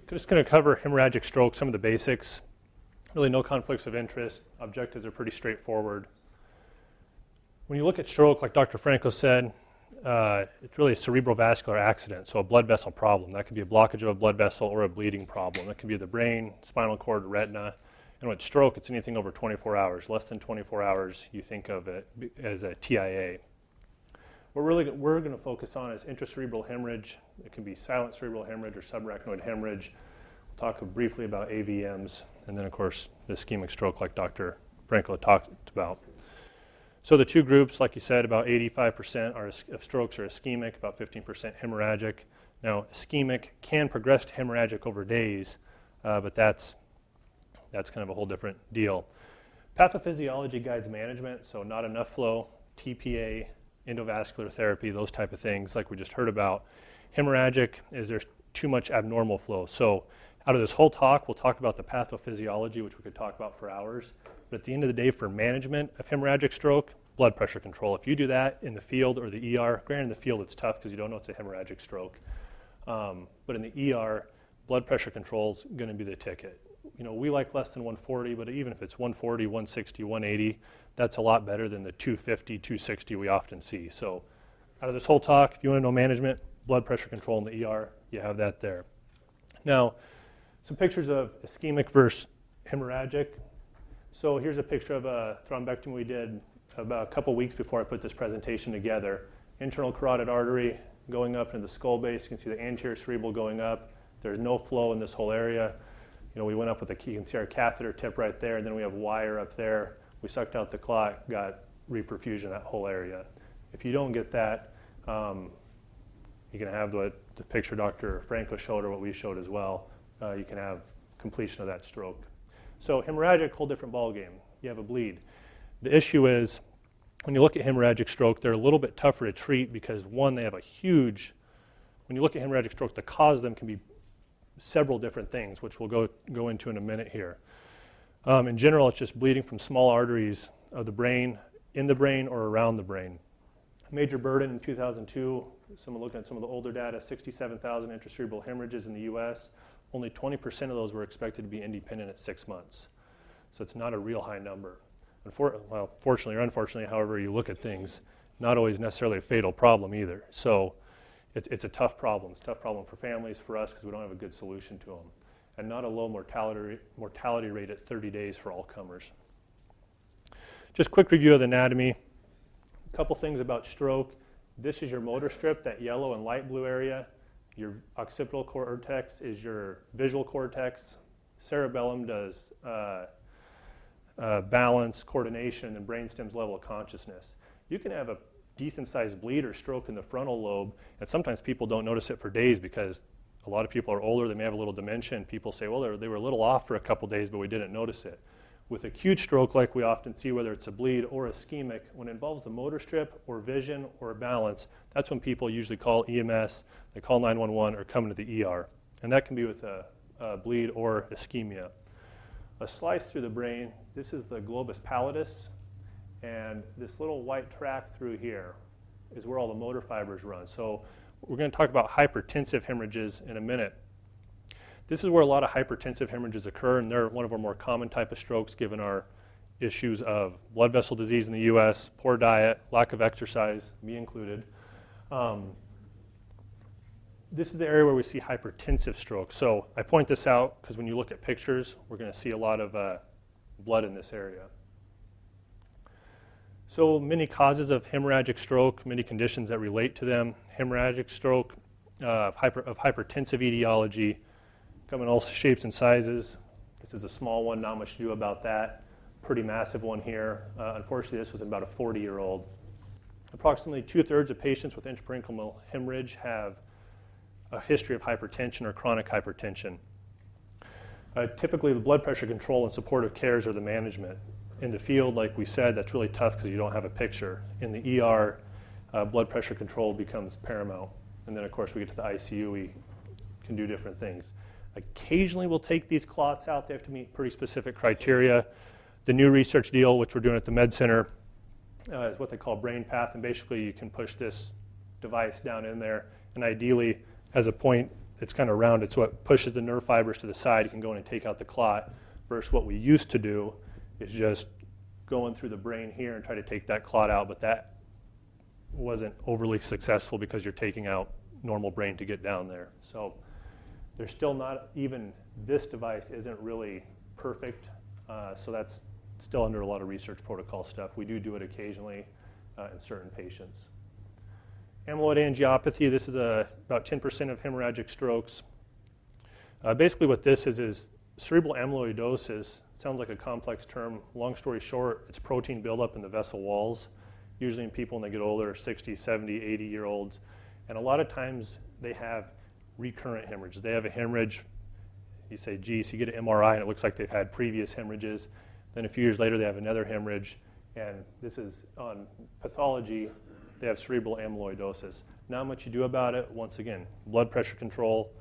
Just going to cover hemorrhagic stroke, some of the basics. Really no conflicts of interest. Objectives are pretty straightforward. When you look at stroke, like Dr. Franco said, it's really a cerebral vascular accident, so a blood vessel problem. That could be a blockage of a blood vessel or a bleeding problem. That could be the brain, spinal cord, retina. And with stroke, it's anything over 24 hours. Less than 24 hours, you think of it as a TIA. What we're going to focus on is intracerebral hemorrhage. It can be silent cerebral hemorrhage or subarachnoid hemorrhage. We'll talk briefly about AVMs, and then, of course, the ischemic stroke like Dr. Franco talked about. So the two groups, like you said, about 85% of strokes are ischemic, about 15% hemorrhagic. Now, ischemic can progress to hemorrhagic over days, but that's kind of a whole different deal. Pathophysiology guides management, so not enough flow, TPA, endovascular therapy, those type of things like we just heard about. Hemorrhagic is there's too much abnormal flow. So out of this whole talk, we'll talk about the pathophysiology, which we could talk about for hours. But at the end of the day, for management of hemorrhagic stroke, blood pressure control. If you do that in the field or the ER, granted in the field it's tough because you don't know it's a hemorrhagic stroke. But in the ER, blood pressure control is going to be the ticket. You know, we like less than 140, but even if it's 140, 160, 180, that's a lot better than the 250, 260 we often see. So out of this whole talk, if you want to know management, blood pressure control in the ER, you have that there. Now, some pictures of ischemic versus hemorrhagic. So here's a picture of a thrombectomy we did about a couple weeks before I put this presentation together. Internal carotid artery going up into the skull base. You can see the anterior cerebral going up. There's no flow in this whole area. You know, we went up with you can see our catheter tip right there, and then we have wire up there. We sucked out the clot, got reperfusion of that whole area. If you don't get that, you can have the picture Dr. Franco showed or what we showed as well. You can have completion of that stroke. So hemorrhagic, whole different ballgame. You have a bleed. The issue is when you look at hemorrhagic stroke, they're a little bit tougher to treat because one, they have a huge, when you look at hemorrhagic stroke, the cause of them can be several different things, which we'll go into in a minute here. In general, it's just bleeding from small arteries of the brain, in the brain, or around the brain. Major burden in 2002, someone looking at some of the older data, 67,000 intracerebral hemorrhages in the US. Only 20% of those were expected to be independent at 6 months. So it's not a real high number. Well, fortunately or unfortunately, however you look at things, not always necessarily a fatal problem either. So it's a tough problem. It's a tough problem for families, for us, because we don't have a good solution to them. And not a low mortality rate at 30 days for all comers. Just quick review of the anatomy. A couple things about stroke. This is your motor strip, that yellow and light blue area. Your occipital cortex is your visual cortex. Cerebellum does balance, coordination, and brainstem's level of consciousness. You can have a decent-sized bleed or stroke in the frontal lobe, and sometimes people don't notice it for days because a lot of people are older, they may have a little dementia, and people say, well, they were a little off for a couple days, but we didn't notice it. With acute stroke, like we often see, whether it's a bleed or ischemic, when it involves the motor strip or vision or balance, that's when people usually call EMS, they call 911 or come to the ER. And that can be with a bleed or ischemia. A slice through the brain, this is the globus pallidus, and this little white track through here is where all the motor fibers run. So we're going to talk about hypertensive hemorrhages in a minute. This is where a lot of hypertensive hemorrhages occur, and they're one of our more common type of strokes given our issues of blood vessel disease in the US, poor diet, lack of exercise, me included. This is the area where we see hypertensive stroke. So I point this out because when you look at pictures, we're going to see a lot of blood in this area. So many causes of hemorrhagic stroke, many conditions that relate to them. Hemorrhagic stroke of hypertensive etiology come in all shapes and sizes. This is a small one, not much to do about that. Pretty massive one here. Unfortunately, this was about a 40-year-old. Approximately 2/3 of patients with intraparenchymal hemorrhage have a history of hypertension or chronic hypertension. Typically, the blood pressure control and supportive cares are the management. In the field, like we said, that's really tough because you don't have a picture. In the ER, blood pressure control becomes paramount. And then, of course, we get to the ICU, we can do different things. Occasionally, we'll take these clots out. They have to meet pretty specific criteria. The new research deal, which we're doing at the Med Center, is what they call brain path. And basically, you can push this device down in there and ideally has a point it's kind of rounded, so it pushes the nerve fibers to the side. You can go in and take out the clot, versus what we used to do is just going through the brain here and try to take that clot out, but that wasn't overly successful because you're taking out normal brain to get down there. So there's still not, even this device isn't really perfect, so that's still under a lot of research protocol stuff. We do it occasionally in certain patients. Amyloid angiopathy, this is about 10% of hemorrhagic strokes. Basically what this is cerebral amyloidosis. Sounds like a complex term. Long story short, it's protein buildup in the vessel walls, usually in people when they get older, 60, 70, 80-year-olds. And a lot of times they have recurrent hemorrhages. They have a hemorrhage, you say, geez, you get an MRI and it looks like they've had previous hemorrhages. Then a few years later they have another hemorrhage, and this is on pathology, they have cerebral amyloidosis. Not much you do about it. Once again, blood pressure control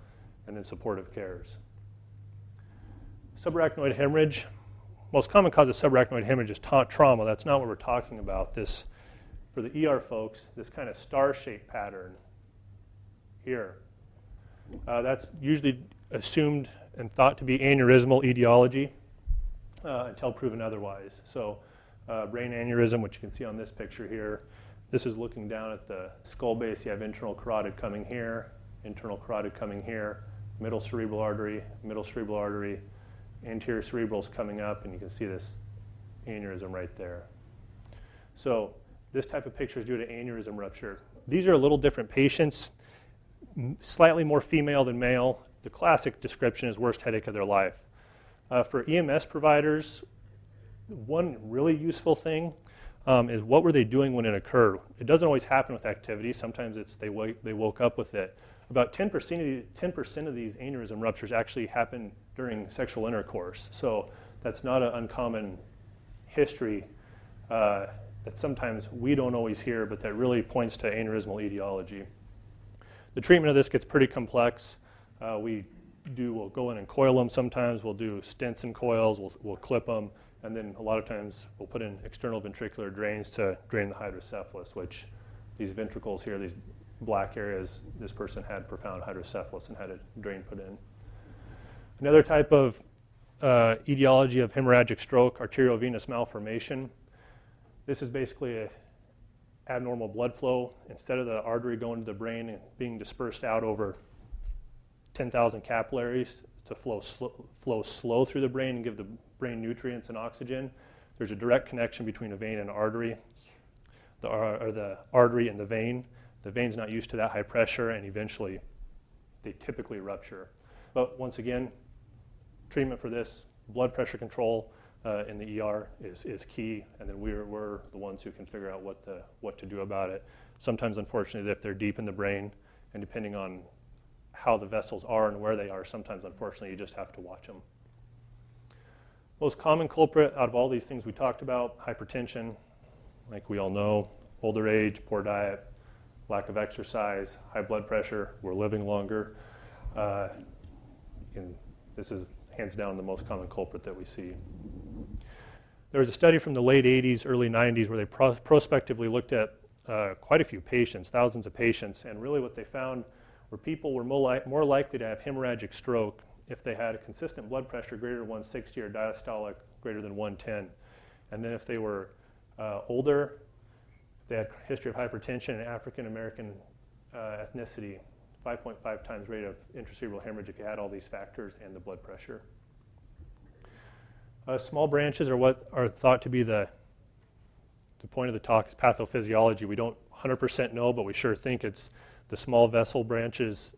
and then supportive cares. Subarachnoid hemorrhage. Most common cause of subarachnoid hemorrhage is trauma. That's not what we're talking about. This, for the ER folks, this kind of star-shaped pattern here. That's usually assumed and thought to be aneurysmal etiology until proven otherwise. So brain aneurysm, which you can see on this picture here, this is looking down at the skull base. You have internal carotid coming here, internal carotid coming here, middle cerebral artery, anterior cerebral's coming up, and you can see this aneurysm right there. So this type of picture is due to aneurysm rupture. These are a little different patients, slightly more female than male. The classic description is worst headache of their life. For EMS providers, one really useful thing is what were they doing when it occurred? It doesn't always happen with activity. Sometimes it's they woke up with it. About 10% of these aneurysm ruptures actually happen during sexual intercourse. So that's not an uncommon history that sometimes we don't always hear, but that really points to aneurysmal etiology. The treatment of this gets pretty complex. We'll go in and coil them sometimes. We'll do stents and coils. We'll clip them. And then a lot of times we'll put in external ventricular drains to drain the hydrocephalus, which these ventricles here, these black areas, this person had profound hydrocephalus and had a drain put in. Another type of etiology of hemorrhagic stroke, arteriovenous malformation. This is basically an abnormal blood flow. Instead of the artery going to the brain and being dispersed out over 10,000 capillaries to flow slow through the brain and give the brain nutrients and oxygen, there's a direct connection between a vein and an artery, or the artery and the vein. The vein's not used to that high pressure, and eventually they typically rupture. But once again, treatment for this, blood pressure control in the ER is key, and then we're the ones who can figure out what to do about it. Sometimes, unfortunately, if they're deep in the brain, and depending on how the vessels are and where they are, sometimes, unfortunately, you just have to watch them. Most common culprit out of all these things we talked about, hypertension, like we all know, older age, poor diet, lack of exercise, high blood pressure, we're living longer. This is hands down the most common culprit that we see. There was a study from the late 80s, early 90s where they prospectively looked at quite a few patients, thousands of patients, and really what they found were people were more likely to have hemorrhagic stroke if they had a consistent blood pressure greater than 160 or diastolic greater than 110. And then if they were older, they had a history of hypertension and African American ethnicity, 5.5 times rate of intracerebral hemorrhage if you had all these factors and the blood pressure. Small branches are what are thought to be the point of the talk is pathophysiology. We don't 100% know, but we sure think it's the small vessel branches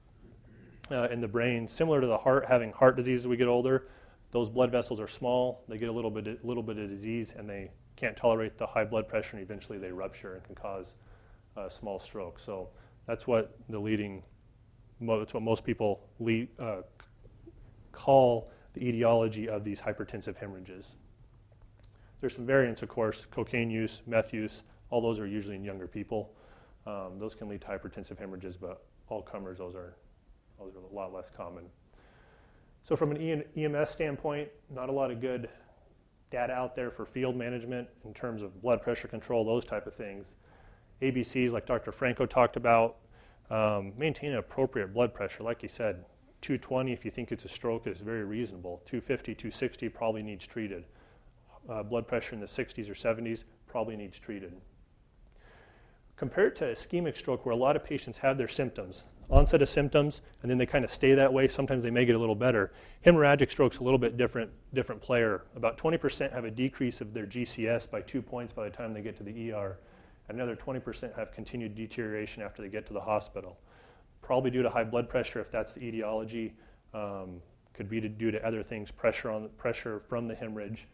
in the brain. Similar to the heart, having heart disease as we get older, those blood vessels are small, they get a little bit of disease, and they can't tolerate the high blood pressure, and eventually they rupture and can cause a small stroke. So that's what that's what most people call the etiology of these hypertensive hemorrhages. There's some variants, of course, cocaine use, meth use, all those are usually in younger people. Those can lead to hypertensive hemorrhages, but all comers, those are a lot less common. So from an EMS standpoint, not a lot of good data out there for field management in terms of blood pressure control, those type of things. ABCs, like Dr. Franco talked about, Maintain an appropriate blood pressure. Like you said, 220 if you think it's a stroke is very reasonable. 250, 260 probably needs treated. Blood pressure in the 60s or 70s probably needs treated. Compared to ischemic stroke, where a lot of patients have their symptoms, onset of symptoms, and then they kind of stay that way. Sometimes they may get a little better. Hemorrhagic stroke's a little bit different player. About 20% have a decrease of their GCS by 2 points by the time they get to the ER. Another 20% have continued deterioration after they get to the hospital. Probably due to high blood pressure, if that's the etiology. Could be due to other things, pressure from the hemorrhage,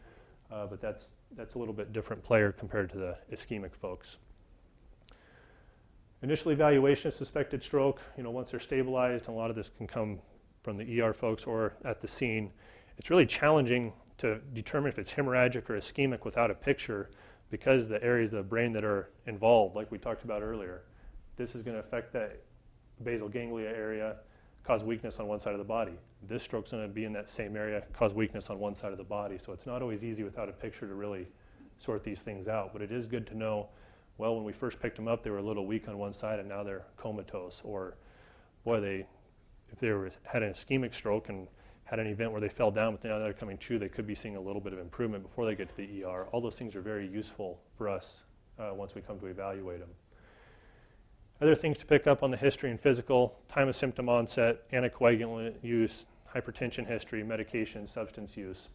but that's a little bit different player compared to the ischemic folks. Initial evaluation of suspected stroke, once they're stabilized, and a lot of this can come from the ER folks or at the scene. It's really challenging to determine if it's hemorrhagic or ischemic without a picture, because the areas of the brain that are involved, like we talked about earlier, this is going to affect that basal ganglia area, cause weakness on one side of the body. This stroke's going to be in that same area, cause weakness on one side of the body. So it's not always easy without a picture to really sort these things out. But it is good to know, well, when we first picked them up, they were a little weak on one side, and now they're comatose. Or, boy, if they had an ischemic stroke and had an event where they fell down, but now they're coming to, they could be seeing a little bit of improvement before they get to the ER. All those things are very useful for us once we come to evaluate them. Other things to pick up on the history and physical: time of symptom onset, anticoagulant use, hypertension history, medication, substance use.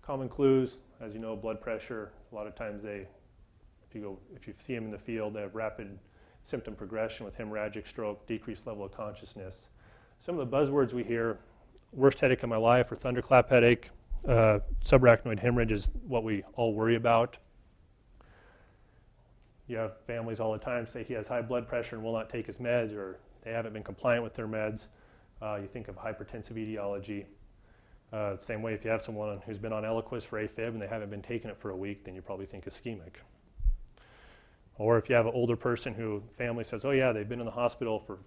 Common clues, as you know, blood pressure. A lot of times if you see them in the field, they have rapid symptom progression with hemorrhagic stroke, decreased level of consciousness. Some of the buzzwords we hear: worst headache of my life, or thunderclap headache. Subarachnoid hemorrhage is what we all worry about. You have families all the time say he has high blood pressure and will not take his meds, or they haven't been compliant with their meds. You think of hypertensive etiology. Same way, if you have someone who's been on Eliquis for AFib and they haven't been taking it for a week, then you probably think ischemic. Or if you have an older person who family says, oh yeah, they've been in the hospital for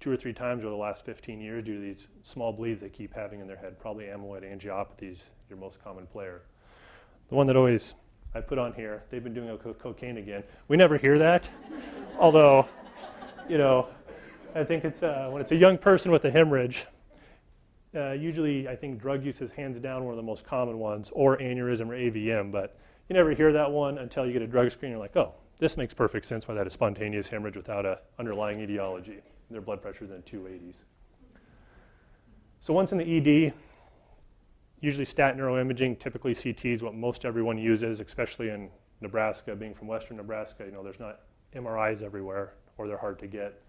2 or 3 times over the last 15 years due to these small bleeds they keep having in their head. Probably amyloid angiopathy is your most common player. The one that always I put on here, they've been doing cocaine again. We never hear that, although, I think it's when it's a young person with a hemorrhage, usually I think drug use is hands down one of the most common ones, or aneurysm or AVM, but you never hear that one until you get a drug screen. You're like, oh, this makes perfect sense why that is spontaneous hemorrhage without an underlying etiology. Their blood pressure is in the 280s. So once in the ED, usually stat neuroimaging, typically CT is what most everyone uses, especially in Nebraska. Being from western Nebraska, there's not MRIs everywhere, or they're hard to get,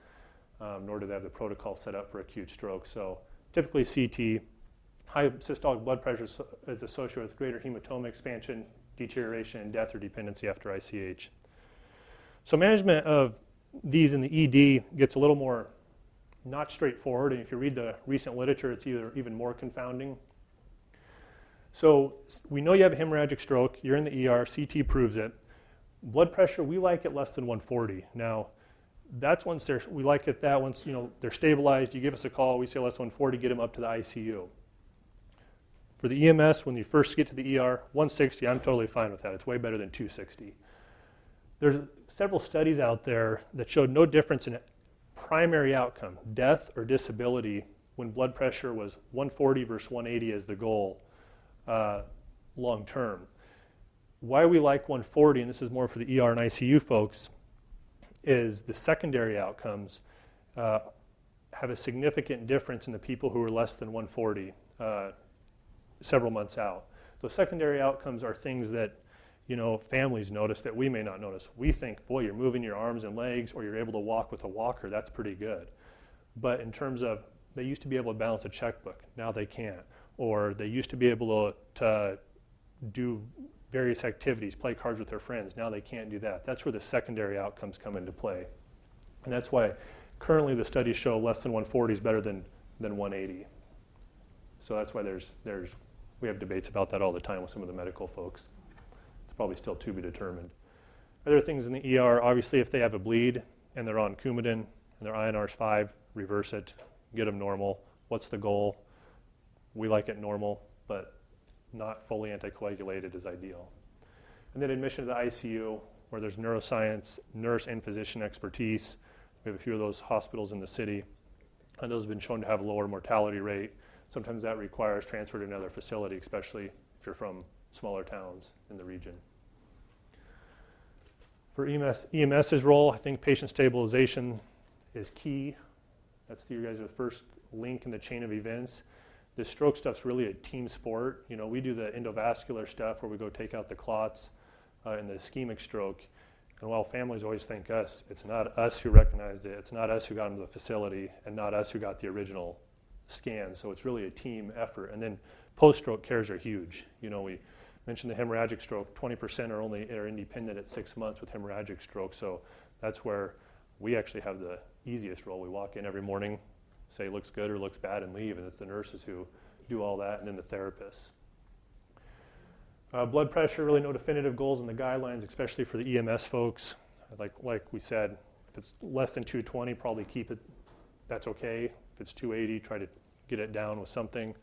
nor do they have the protocol set up for acute stroke. So typically CT. High systolic blood pressure is associated with greater hematoma expansion, deterioration, and death or dependency after ICH. So management of these in the ED gets a little more not straightforward, and if you read the recent literature, it's even more confounding. So we know you have a hemorrhagic stroke, you're in the ER, CT proves it. Blood pressure, we like it less than 140. Now, that's once we like it that once they're stabilized, you give us a call, we say less than 140, get them up to the ICU. For the EMS, when you first get to the ER, 160, I'm totally fine with that. It's way better than 260. There's several studies out there that showed no difference in primary outcome, death or disability, when blood pressure was 140 versus 180 as the goal long term. Why we like 140, and this is more for the ER and ICU folks, is the secondary outcomes have a significant difference in the people who are less than 140 several months out. So secondary outcomes are things that families notice that we may not notice. We think, boy, you're moving your arms and legs, or you're able to walk with a walker, that's pretty good. But in terms of, they used to be able to balance a checkbook, now they can't. Or they used to be able to do various activities, play cards with their friends, now they can't do that. That's where the secondary outcomes come into play. And that's why currently the studies show less than 140 is better than 180. So that's why we have debates about that all the time with some of the medical folks. Probably still to be determined. Other things in the ER, obviously if they have a bleed and they're on Coumadin and their INR's 5, reverse it, get them normal. What's the goal? We like it normal, but not fully anticoagulated is ideal. And then admission to the ICU, where there's neuroscience, nurse and physician expertise, We have a few of those hospitals in the city, and those have been shown to have a lower mortality rate. Sometimes that requires transfer to another facility, especially if you're from smaller towns in the region. For EMS's role, I think patient stabilization is key. That's your guys' first link in the chain of events. This stroke stuff's really a team sport. You know, we do the endovascular stuff where we go take out the clots in the ischemic stroke. And while families always thank us, it's not us who recognized it. It's not us who got into the facility and not us who got the original scan. So it's really a team effort. And then post-stroke cares are huge. You know, we mentioned the hemorrhagic stroke. 20% are independent at 6 months with hemorrhagic stroke. So that's where we actually have the easiest role. We walk in every morning, say looks good or looks bad, and leave. And it's the nurses who do all that, and then the therapists. Blood pressure, really no definitive goals in the guidelines, especially for the EMS folks. Like we said, if it's less than 220, probably keep it, that's okay. If it's 280, try to get it down with something.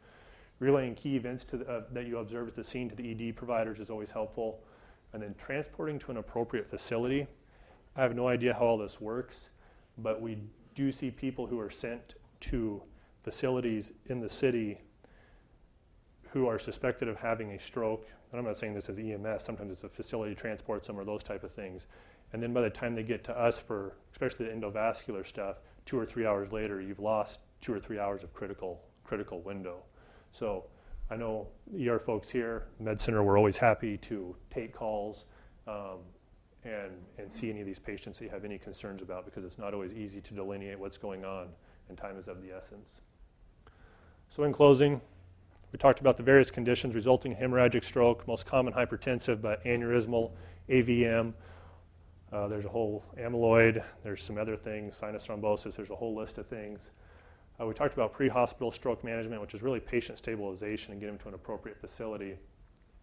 Relaying key events that you observe at the scene to the ED providers is always helpful. And then transporting to an appropriate facility. I have no idea how all this works, but we do see people who are sent to facilities in the city who are suspected of having a stroke. And I'm not saying this as EMS, sometimes it's a facility transports them or those type of things. And then by the time they get to us for, especially the endovascular stuff, 2 or 3 hours later, you've lost 2 or 3 hours of critical window. So I know ER folks here, Med Center, we're always happy to take calls and see any of these patients that you have any concerns about, because it's not always easy to delineate what's going on, and time is of the essence. So in closing, we talked about the various conditions resulting in hemorrhagic stroke, most common hypertensive, but aneurysmal, AVM. There's a whole amyloid, there's some other things, sinus thrombosis, there's a whole list of things. We talked about pre-hospital stroke management, which is really patient stabilization and get them to an appropriate facility.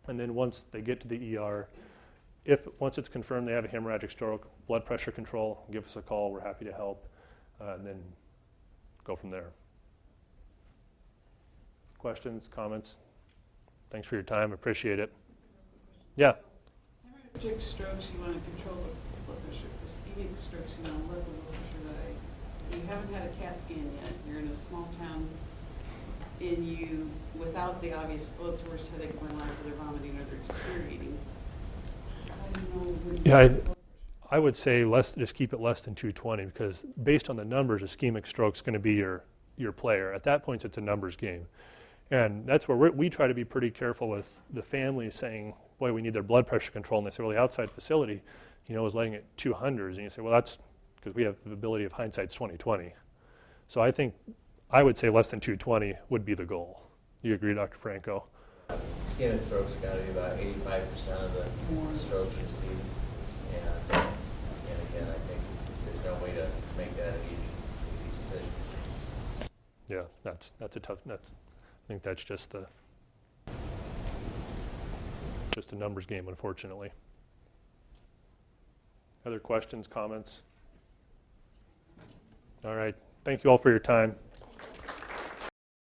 And then once they get to the ER, once it's confirmed they have a hemorrhagic stroke, blood pressure control, give us a call, we're happy to help, and then go from there. Questions, comments? Thanks for your time, appreciate it. Yeah? Hemorrhagic strokes, you want to control the blood pressure. Ischemic strokes, you want to lower the blood pressure. You haven't had a CAT scan yet. You're in a small town, and you, without the obvious, well, it's the worst headache of my life, or they're vomiting, or they're deteriorating. How do you know? Yeah, I would say just keep it less than 220, because based on the numbers, ischemic stroke is going to be your player. At that point, it's a numbers game. And that's where we try to be pretty careful with the family saying, boy, we need their blood pressure control. And they say, well, the outside facility, is letting it 200s. And you say, well, that's because we have the ability of hindsight's 20/20. So I think I would say less than 220 would be the goal. You agree, Dr. Franco? Ischemic strokes got to be about 85% of the strokes you see. And again, I think there's no way to make that an easy decision. Yeah, that's a tough. I think that's just a numbers game, unfortunately. Other questions, comments? All right. Thank you all for your time.